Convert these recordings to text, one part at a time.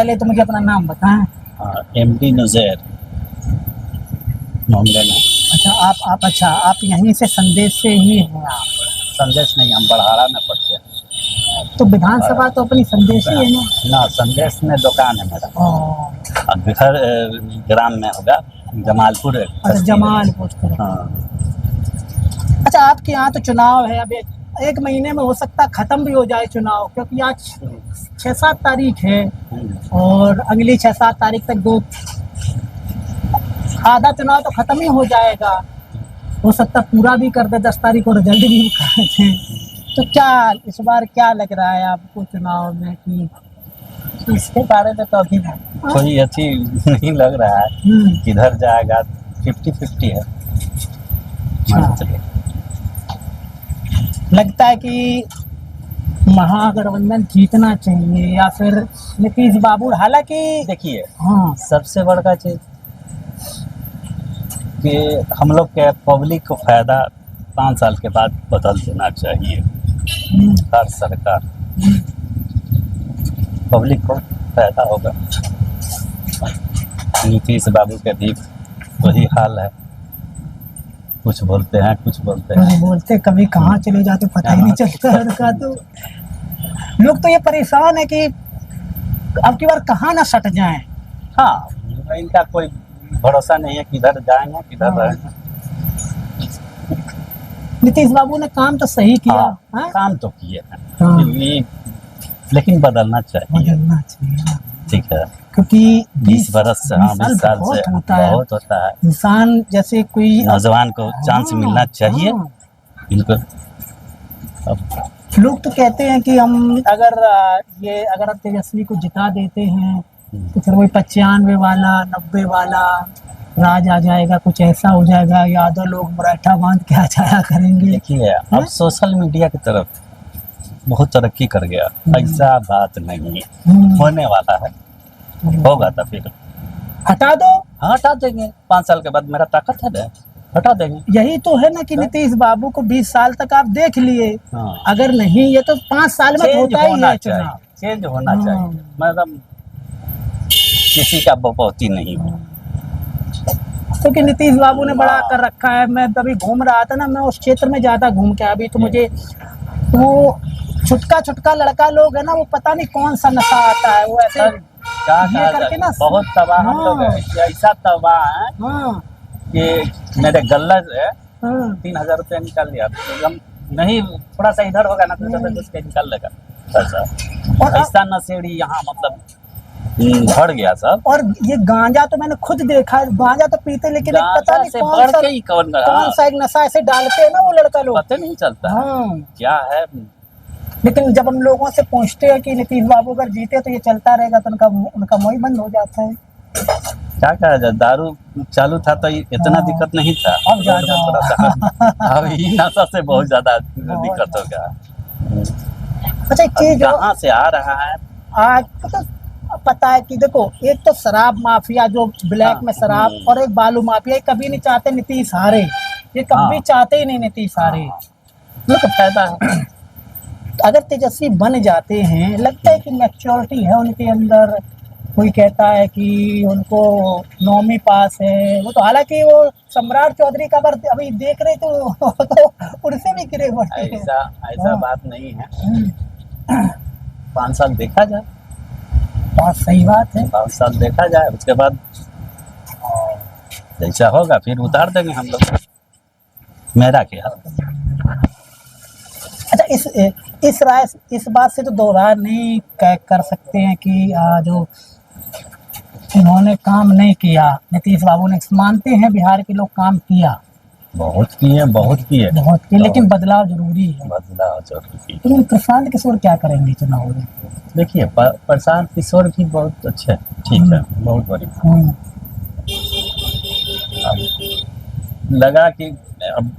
पहले तो मुझे अपना नाम बताएं। MD नुज़ैर मोहम्मद। अच्छा आप यहीं से संदेश से ही हैं आप? संदेश नहीं, हम बड़हारा में पढ़ते हैं। तो विधानसभा तो अपनी संदेश ही है ना? ना, संदेश में दुकान है मेरा। और घर ग्राम में होगा, जमालपुर। अच्छा, जमालपुर। हाँ। अच्छा, आपके यहाँ तो चुनाव है, अब एक महीने में हो सकता खत्म भी हो जाए चुनाव, क्योंकि आज 6-7 तारीख है और अगली 6-7 तारीख तक आधा चुनाव तो खत्म ही हो जाएगा। हो सकता पूरा भी कर दे 10 तारीख और रिजल्ट भी कर दे। तो क्या इस बार क्या लग रहा है आपको चुनाव में कि इसके बारे में तो अभी कोई अच्छी नहीं लग रहा है, किधर जाएगा। 50-50 है। लगता है कि महागठबंधन जीतना चाहिए या फिर नीतीश बाबू? हालांकि देखिए, हाँ, सबसे बड़का चीज कि हम लोग के पब्लिक को फायदा 5 साल के बाद बदल देना चाहिए। हर सरकार पब्लिक को फायदा होगा। नीतीश बाबू के भी वही हाल है, कुछ बोलते हैं कुछ बोलते हैं। बोलते कभी कहाँ चले जाते पता ही नहीं चलता उनका। तो लोग तो ये परेशान है कि अब की बार कहाँ ना सट जाएं। हाँ, इनका कोई भरोसा नहीं है, किधर जाएंगे किधर रहेंगे। नीतीश बाबू ने काम तो सही किया। हाँ, काम तो किए हैं। हाँ। लेकिन बदलना चाहिए। ठीक है, क्योंकि 20 बरस से, 20 साल से बहुत होता है। इंसान जैसे कोई नौजवान को चांस मिलना चाहिए इनको। लोग तो कहते हैं कि हम अगर तेजस्वी को जिता देते हैं तो फिर वही 95 वाला 90 वाला राज आ जाएगा, कुछ ऐसा हो जाएगा, यादव लोग मराठा बांध के आ जाया करेंगे। देखिए, अब सोशल मीडिया की तरफ बहुत तरक्की कर गया। ऐसा बात नहीं होने वाला है, होगा तो फिर हटा दो। हाँ, हटा देंगे 5 साल के बाद। मेरा ताकत है ना, हटा देंगे। यही तो है ना कि नीतीश बाबू को 20 साल तक आप देख लिए। हाँ। अगर नहीं, ये तो 5 साल में होता ही है चुनाव। चेंज होना चाहिए, मतलब किसी का बपौती नहीं हो। क्योंकि नीतीश बाबू ने बड़ा कर रखा है। मैं तभी घूम रहा था ना, मैं उस क्षेत्र में ज्यादा घूम के अभी तो मुझे वो छुटका लड़का लोग है ना, वो पता नहीं कौन सा नशा आता है, वो ऐसे ये करके ना बहुत तबाह हम लोग ऐसा तबाह है कि मेरे गल्ला से 3000 रुपया निकाल लिया। हम नहीं, थोड़ा सा इधर होगा ना तो उसके निकाल लेगा पैसा। ऐसा नशेड़ी यहाँ मतलब भर गया सब। और ये गांजा तो मैंने खुद देखा है, गांजा तो पीते, लेकिन पता नहीं कौन सा एक नशा ऐसे डालते हैं ना वो लड़का लोग, पता नहीं चलता। हाँ। क्या है। लेकिन जब हम लोगों से पूछते हैं कि नीतीश बाबू अगर जीते तो ये चलता रहेगा, तो उनका मुंह बंद हो जाता है। क्या कहा जाए, दारू चालू था तो इतना दिक्कत नहीं था। अब ज्यादा अब ये नशा से बहुत ज्यादा दिक्कत हो गया। अच्छा, एक चीज कहाँ से आ रहा है आज तो पता है कि देखो, एक तो शराब माफिया जो ब्लैक में शराब, और एक बालू माफिया। कभी नहीं चाहते नीतीश हारे, ये कभी चाहते ही नहीं नीतीश हारे। ये तो फायदा है। अगर तेजस्वी बन जाते हैं, लगता है कि मैच्योरिटी है उनके अंदर। कोई कहता है कि उनको 9वीं पास है वो, तो हालांकि वो सम्राट चौधरी का बार अभी देख रहे तो उनसे भी गिरे हुए। ऐसा बात नहीं है। 5 साल देखा जाए। बहुत सही बात है, 5 साल देखा जाए, उसके बाद जैसा होगा फिर उतार देंगे हम लोग। मेरा क्या। अच्छा, इस बात से तो दोहरा नहीं कर सकते हैं कि जो इन्होंने काम नहीं किया नीतीश बाबू ने। मानते हैं बिहार के लोग काम किया, बहुत किए, लेकिन बदलाव जरूरी है। लेकिन प्रशांत किशोर क्या करेंगे चुनाव में? देखिए, प्रशांत किशोर भी बहुत अच्छे, ठीक है, बहुत बढ़िया। लगा कि अब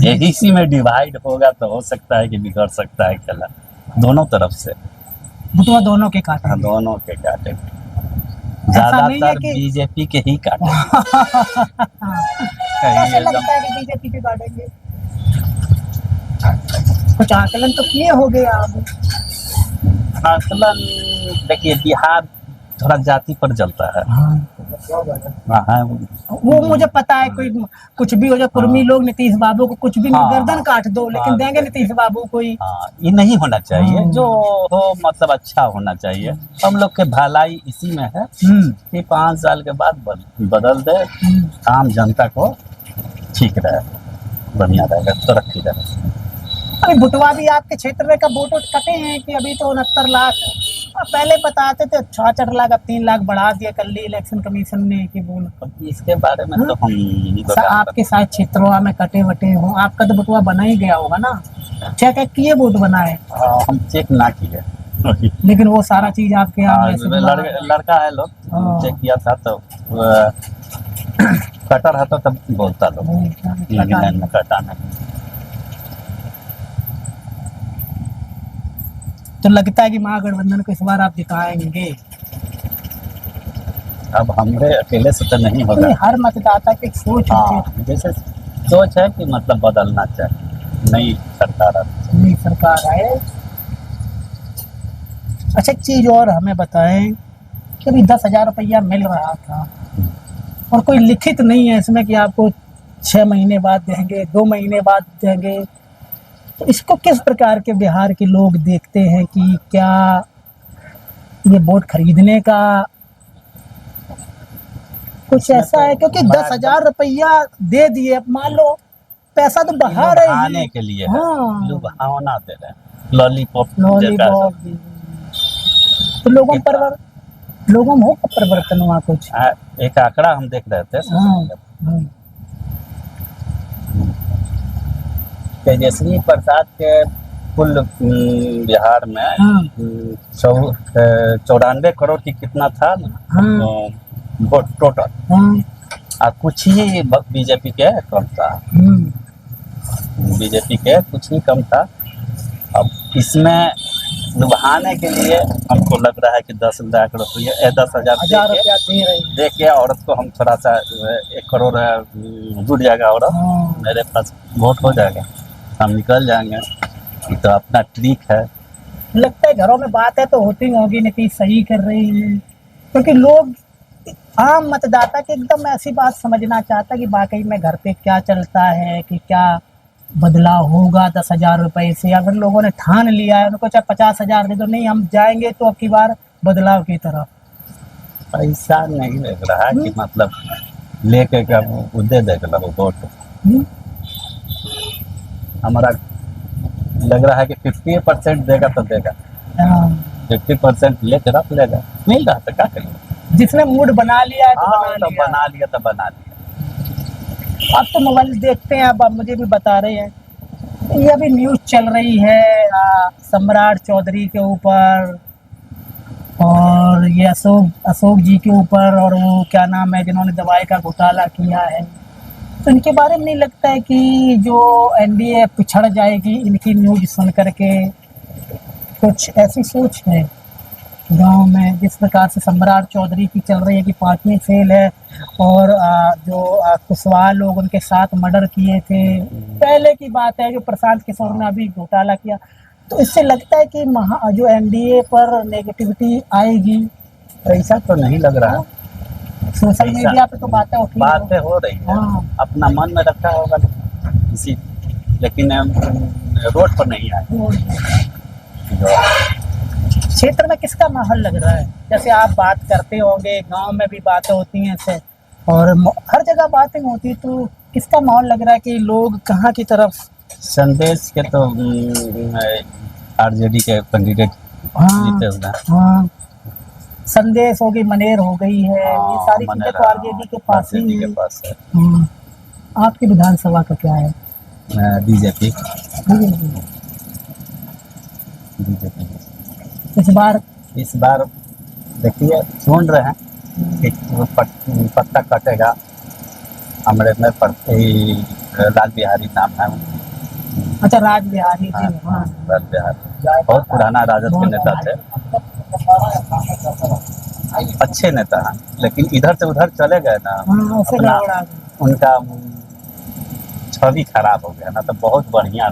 यही सी में डिवाइड होगा तो हो सकता है कि बिगड़ सकता है खेला दोनों तरफ से। बुतवा दोनों के काटे। हाँ, दोनों के काटे। ज्यादातर बीजेपी के ही काटे। ऐसा लगता है कि बीजेपी के काटेंगे। कुछ आकलन तो किए हो गए आप? आकलन देखिए, बिहार थोड़ा जाति पर जलता है। हाँ, वो मुझे पता है, कोई कुछ भी हो जाए, कुर्मी लोग नीतीश बाबू को कुछ भी हाँ, गर्दन काट दो, लेकिन हाँ, देंगे नीतीश बाबू को ही। हाँ, ये नहीं होना चाहिए। हाँ। जो हो मतलब अच्छा होना चाहिए। हम लोग के भलाई इसी में है कि 5 साल के बाद बदल दे, काम जनता को ठीक रहे, बढ़िया रहेगा, तरक्की रहे। अभी बुटवा भी आपके क्षेत्र में का वोट कटे हैं कि अभी तो 69 लाख, पहले बताते थे 66 लाख, अब 3 लाख बढ़ा दिया कल इलेक्शन कमीशन ने कि बोल। इसके बारे में तो हम आपके साथ क्षेत्रों में कटे वटे हो, आपका तो बुटवा बना ही गया होगा ना, चेक किए वोट बना है? हम चेक ना किए, लेकिन वो सारा चीज आपके यहाँ लड़का है लोग चेक किया था तो कटा रहता तब बोलता लोग, लेकिन कटा नहीं। तो लगता है कि महागठबंधन को इस बार आप जिताएंगे? अब हमरे अकेले से तो नहीं होगा। हर मतदाता की एक सोच है, जैसे सोच है कि मतलब बदलना चाहिए, नई सरकार आए। अच्छा, एक चीज और हमें बताएं कि अभी 10,000 रुपया मिल रहा था और कोई लिखित नहीं है इसमें कि आपको 6 महीने बाद देंगे, 2 महीने बाद देंगे, तो इसको किस प्रकार के बिहार के लोग देखते हैं कि क्या ये वोट खरीदने का कुछ ऐसा है? क्योंकि 10,000 रुपया दे दिए, मान लो पैसा तो बहा रहे हैं के लिए, हाँ, लुभावना दे रहे हैं, लॉलीपॉप तो लोगों में हो परिवर्तन हुआ कुछ? एक आंकड़ा हम देख रहे थे, तेजस्वी प्रसाद के कुल बिहार में 94 करोड़ की कितना था वोट टोटल, कुछ ही बीजेपी के कम था, बीजेपी के कुछ ही कम था। अब इसमें लुभाने के लिए हमको लग रहा है कि 10 लाख रुपये 10,000 दे के औरत को हम थोड़ा सा 1 करोड़ जुट जाएगा और मेरे पास वोट हो जाएगा, हम निकल जाएंगे। तो अपना ट्रिक है। लगता है घरों में बात है तो होती होगी, नीतीश सही कर रही है, क्योंकि लोग आम मतदाता के एकदम ऐसी बात समझना चाहता है कि वाकई में घर पे क्या चलता है, कि क्या बदलाव होगा 10,000 रुपए से। अगर लोगों ने ठान लिया है, उनको चाहे 50,000 दे दो, नहीं हम जाएंगे तो अब की बार बदलाव की तरफ। ऐसा नहीं लग रहा कि मतलब लेके क्या दे देगा वोट। हमारा लग रहा है कि 50% देगा तो देगा, 50% लेके रख लेगा, मिल रहा था क्या करेंगे, जिसने मूड बना लिया है तो बना लिया। अब तो मोबाइल देखते हैं, अब मुझे भी बता रहे हैं, ये अभी न्यूज़ चल रही है सम्राट चौधरी के ऊपर और ये अशोक जी के ऊपर, और वो क्या नाम है जिन्होंने दवाई का घोटाला किया है, तो इनके बारे में नहीं लगता है कि जो एनडीए पिछड़ जाएगी इनकी न्यूज़ सुन करके? कुछ ऐसी सोच है गांव में, जिस प्रकार से सम्राट चौधरी की चल रही है कि 5वीं फेल है, और जो कुशवाहा लोग उनके साथ मर्डर किए थे, पहले की बात है, जो प्रशांत किशोर ने अभी घोटाला किया, तो इससे लगता है कि जो एनडीए पर नेगेटिविटी आएगी? ऐसा तो नहीं लग रहा। सोशल मीडिया पे तो बातें हो रही है, अपना मन में रखा होगा किसी, लेकिन रोड पर नहीं आए। क्षेत्र में किसका माहौल लग रहा है? जैसे आप बात करते होंगे, गांव में भी बातें होती हैं ऐसे, और हर जगह बातें होती, तो किसका माहौल लग रहा है कि लोग कहाँ की तरफ? संदेश के तो आरजेडी के कैंडिडेट जीते हुए, संदेश हो गई, मनेर हो गई है, ये सारी चीजें तो आरजेडी के पास ही है। आपकी विधानसभा का क्या है? बीजेपी। इस बार देखिए, सुन रहे हैं कि पत्ता कटेगा, हमारे में राज बिहारी नाम है। अच्छा, राज बिहारी जी। राज बिहारी बहुत पुराना राजद के नेता थे, अच्छे नेता हैं, लेकिन इधर से उधर चले गए ना, उनका छवि खराब हो गया ना, तो बहुत बढ़िया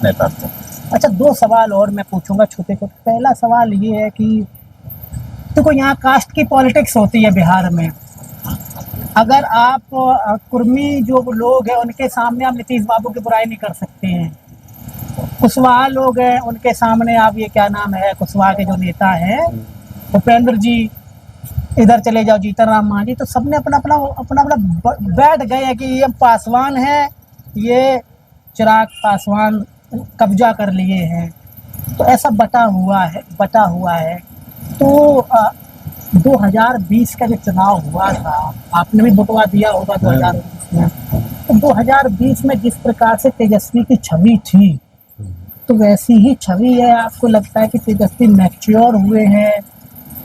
नेता थे। अच्छा, 2 सवाल और मैं पूछूंगा छोटे छोटे। पहला सवाल ये है कि देखो यहाँ कास्ट की पॉलिटिक्स होती है बिहार में। अगर आप कुर्मी जो लोग हैं उनके सामने आप नीतीश बाबू की बुराई नहीं कर सकते हैं। कुशवाहा लोग हैं उनके सामने आप ये क्या नाम है, कुशवाहा के जो नेता हैं उपेंद्र जी, इधर चले जाओ जीतन राम मांझी, तो सबने अपना अपना अपना अपना बैठ गए हैं कि ये पासवान है, ये चिराग पासवान कब्जा कर लिए हैं। तो ऐसा बटा हुआ है। तो 2020 का जो चुनाव हुआ था, आपने भी बटवा दिया होगा 2020 में। तो 2020 में जिस प्रकार से तेजस्वी की छवि थी, तो वैसी ही छवि है। आपको लगता है कि तेजस्वी मैच्योर हुए हैं,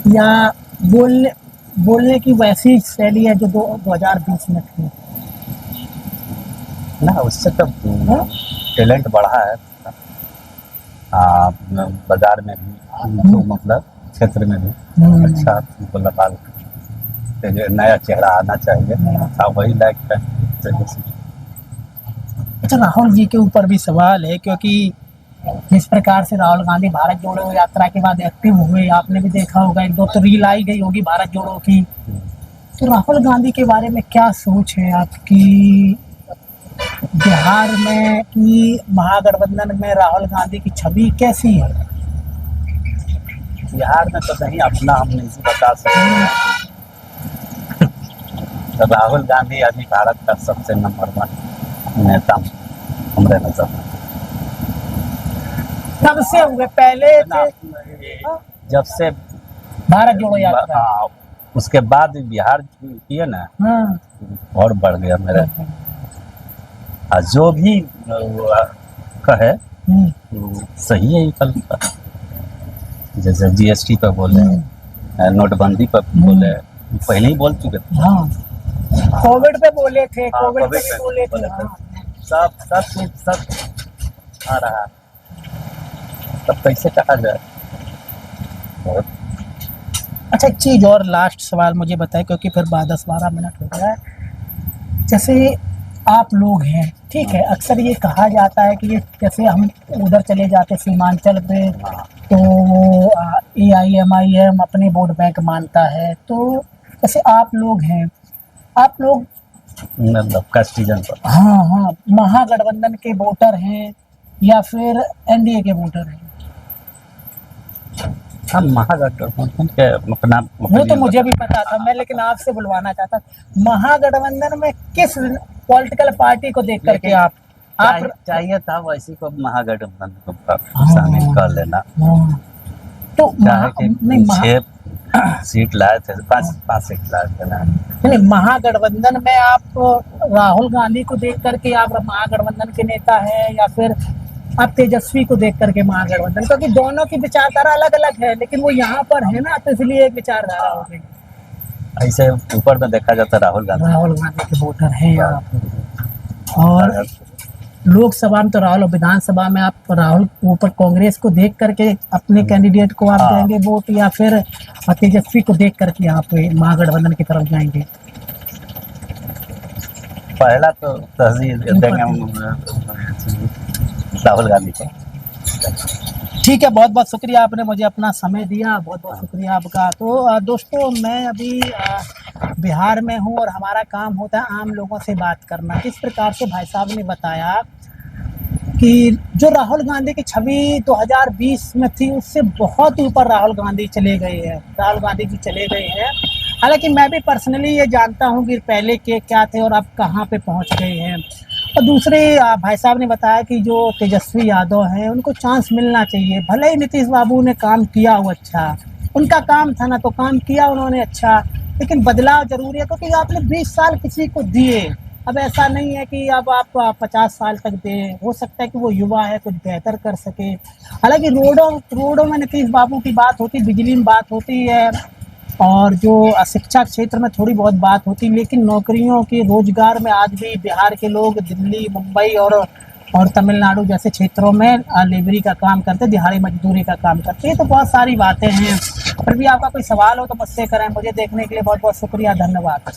या बोलने की वैसी शैली है जो 2020 में थी? ना, उससे तो टैलेंट बढ़ा है बाजार में भी, तो मतलब क्षेत्र में भी अच्छा उनको लगा, नया चेहरा आना चाहिए। वही लायक है। अच्छा, राहुल जी के ऊपर भी सवाल है, क्योंकि जिस प्रकार से राहुल गांधी भारत जोड़ो यात्रा के बाद एक्टिव हुए, आपने भी देखा होगा, 1-2 तो रील आई गई होगी भारत जोड़ो की। तो राहुल गांधी के बारे में क्या सोच है आपकी बिहार में, कि महागठबंधन में राहुल गांधी की छवि कैसी है? बिहार में तो नहीं, अपना हम नहीं बता सकते। तो राहुल गांधी अभी भारत का सबसे नंबर 1 नेता हमारे नजर में। कब से हुए? पहले जब से भारत जोड़ो यात्रा, उसके बाद बिहार किए ना, और बढ़ गया मेरे। जो भी कहे सही है, कल जैसे जीएसटी पर बोले, नोटबंदी पर बोले, पहले ही बोल चुके थे। कोविड पे बोले थे, कोविड पे भी बोले थे। सब आ रहा है, तब कैसे कहा जाए। अच्छा, एक चीज और लास्ट सवाल मुझे बताए, क्योंकि फिर 10-12 मिनट हो गया है। जैसे आप लोग हैं, ठीक है, अक्सर ये कहा जाता है कि ये जैसे हम उधर चले जाते सीमांचल पे, तो AIMIM अपने वोट बैंक मानता है। तो जैसे आप लोग हैं, आप लोग मतलब कास्टिजन पर, हाँ, महागठबंधन के वोटर हैं या फिर NDA के वोटर हैं? हम महागठबंधन के अपना, वो तो मुझे भी पता था, मैं लेकिन आपसे बुलवाना चाहता, महागठबंधन में किस पॉलिटिकल पार्टी को देख करके आप चाहिए था वैसी को महागठबंधन को शामिल कर लेना। तो नहीं, 6 सीट लाए थे, 5 सीट लाए थे ना। नहीं, महागठबंधन में आप राहुल गांधी को देख करके आप महागठबंधन के नेता हैं, या फिर आप तेजस्वी को देख करके महागठबंधन? क्योंकि दोनों की विचारधारा अलग अलग है, लेकिन वो यहाँ पर है ना, तो इसलिए एक विचारधारा हो गई। ऐसे ऊपर में देखा जाता राहुल गांधी के वोटर हैं आप, और लोकसभा में तो राहुल, और विधानसभा में आप राहुल ऊपर कांग्रेस को देख करके अपने कैंडिडेट को आप देंगे वोट, या फिर तेजस्वी को देख करके आप महागठबंधन की तरफ जाएंगे? पहला तो तरजीह देंगे राहुल गांधी को। ठीक है, बहुत बहुत शुक्रिया, आपने मुझे अपना समय दिया, बहुत बहुत शुक्रिया आपका। तो दोस्तों, मैं अभी बिहार में हूँ और हमारा काम होता है आम लोगों से बात करना। किस प्रकार से भाई साहब ने बताया कि जो राहुल गांधी की छवि 2020 में थी, उससे बहुत ऊपर राहुल गांधी चले गए हैं, राहुल गांधी जी चले गए हैं। हालांकि मैं भी पर्सनली ये जानता हूँ कि पहले के क्या थे और अब कहाँ पे पहुँच गए हैं। और दूसरे भाई साहब ने बताया कि जो तेजस्वी यादव हैं, उनको चांस मिलना चाहिए। भले ही नीतीश बाबू ने काम किया वो अच्छा, उनका काम था ना, तो काम किया उन्होंने अच्छा, लेकिन बदलाव जरूरी है, क्योंकि आपने 20 साल किसी को दिए। अब ऐसा नहीं है कि अब आप 50 साल तक दें, हो सकता है कि वो युवा है, कुछ बेहतर कर सके। हालांकि रोडों में नीतीश बाबू की बात होती, बिजली में बात होती है, और जो शिक्षा क्षेत्र में थोड़ी बहुत बात होती, लेकिन नौकरियों के रोजगार में आज भी बिहार के लोग दिल्ली, मुंबई और तमिलनाडु जैसे क्षेत्रों में लेबरी का काम करते, दिहाड़ी मजदूरी का काम करते हैं। तो बहुत सारी बातें हैं। फिर भी आपका कोई सवाल हो तो मुझसे करें। मुझे देखने के लिए बहुत बहुत शुक्रिया, धन्यवाद।